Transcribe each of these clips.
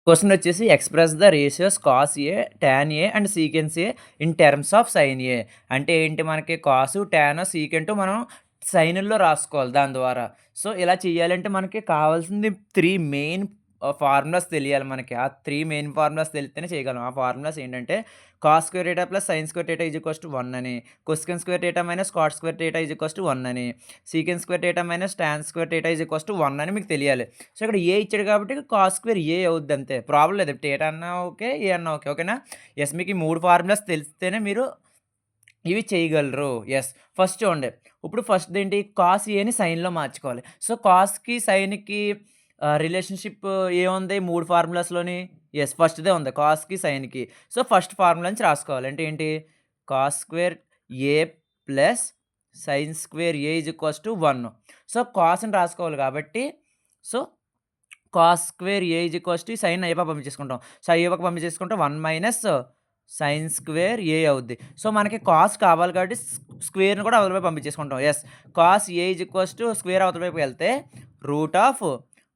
Question వచ్చేసి express the ratios cos A, tan A and secants A in terms of sine A. అంటే ఏంటి మనకి కాసు, టాను, సీకెంటు మనం సైనుల్లో రాసుకోవాలి దాని ద్వారా. సో, ఇలా చేయాలంటే మనకి కావాల్సింది 3 మెయిన్ ఫార్ములాస్ తెలియాలి మనకి. ఆ 3 మెయిన్ ఫార్ములాస్ తెలిస్తేనే చేయగలం. ఆ ఫార్ములాస్ ఏంటంటే cos square theta plus sine square theta is equals to 1 అని, cosec square theta minus cot square theta is equals to 1 అని, sec square theta minus tan square theta is equals to 1 అని మీకు తెలియాలి. So, ఇక్కడ ఏ ఇచ్చాడు కాబట్టి cos square A అవుద్ది అంతే. ప్రాబ్లమ్ లేదు. థీటా అన్నా ఓకే, ఏ అన్నా ఓకే. ఓకేనా? యెస్, మీకు ఈ 3 ఫార్ములాస్ తెలిస్తేనే మీరు ఇవి చేయగలరు. యెస్. ఫస్ట్ చూడండి. ఇప్పుడు ఫస్ట్‌దేంటి కాస్ ఏని సైన్‌లో మార్చుకోవాలి. సో, కాస్‌కి, సైన్‌కి రిలేషన్‌షిప్ ఏముంది 3 ఫార్ములాస్‌లోని? యెస్, ఫస్ట్‌దే ఉంది. కాస్‌కి, సైన్‌కి. సో, ఫస్ట్ ఫార్ములా నుంచి రాసుకోవాలి. అంటే ఏంటి? Cos square A plus sine square A is equals to 1. So, కాస్‌ని రాసుకోవాలి కాబట్టి so, cos square A is equals to sine ఏ పక్క పంపించేసుకుంటాం. సో, ఏ పక్క పంపించేసుకుంటే 1 మైనస్ సైన్ స్క్వేర్ ఏ అవుద్ది. సో, మనకి కాస్ కావాలి కాబట్టి స్క్వేర్‌ని కూడా అవతల వైపు పంపించేసుకుంటాం. Yes. Cos A is equals to square అవతల వైపుకెళ్తే root of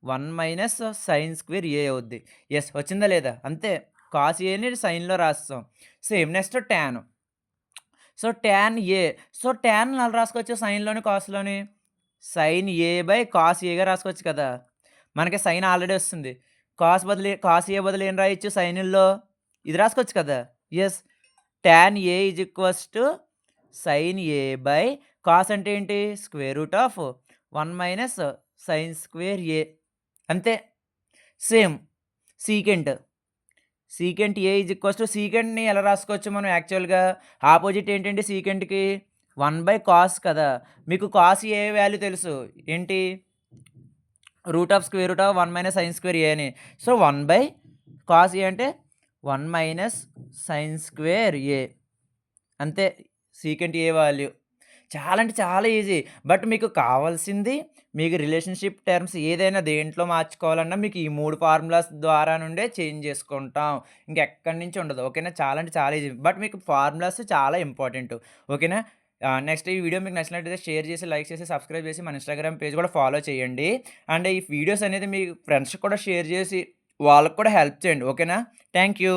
1 minus sine square A అవుద్ది. యెస్, వచ్చిందా లేదా? అంతే. కాస్ ఏని సైన్‌లో రాసేసాం. Same next tan. So, tan A. So, tan ఎలా రాసుకోవచ్చు సైన్‌లోని, కాస్‌లోని? సైన్ ఏ బై కాస్ ఏగా రాసుకోవచ్చు కదా! మనకి సైన్ ఆల్రెడీ వస్తుంది. కాస్ ఏ బదులు ఏం రాయొచ్చు సైనుల్లో? ఇది రాసుకోవచ్చు కదా! Yes. Tan A is equals to sine A by cos అంటే ఏంటి? Square root of 1 minus sine square A. అంతే. Same secant. Secant A is equals to సీకెంట్‌ని ఎలా రాసుకోవచ్చు మనం యాక్చువల్‌గా? ఆపోజిట్ ఏంటండి సీకెంట్‌కి? 1 బై కాస్ కదా! మీకు కాస్ ఏ వాల్యూ తెలుసు. ఏంటి? Root of square root of 1 minus sine square A అని. సో, 1 బై కాస్ ఏ అంటే 1 మైనస్ సైన్ స్క్వేర్ ఏ. అంతే. సీకెంట్ ఏ వాల్యూ. చాలా అంటే చాలా ఈజీ. బట్ మీకు కావాల్సింది మీకు రిలేషన్‌షిప్ టర్మ్స్ ఏదైనా దేంట్లో మార్చుకోవాలన్నా మీకు ఈ 3 ఫార్ములాస్ ద్వారా నుండే చేంజ్ చేసుకుంటాం. ఇంకెక్కడి నుంచి ఉండదు. ఓకేనా? చాలా అంటే చాలా ఈజీ. బట్ మీకు ఫార్ములాస్ చాలా ఇంపార్టెంట్. ఓకేనా? నెక్స్ట్ ఈ వీడియో మీకు నచ్చినట్లయితే షేర్ చేసి, లైక్ చేసి, సబ్స్క్రైబ్ చేసి మన ఇన్‌స్టాగ్రామ్ పేజ్ కూడా ఫాలో చేయండి. అండ్ ఈ వీడియోస్ అనేది మీ ఫ్రెండ్స్‌కి కూడా షేర్ చేసి వాళ్ళకి కూడా హెల్ప్ చేయండి. ఓకేనా? Thank you.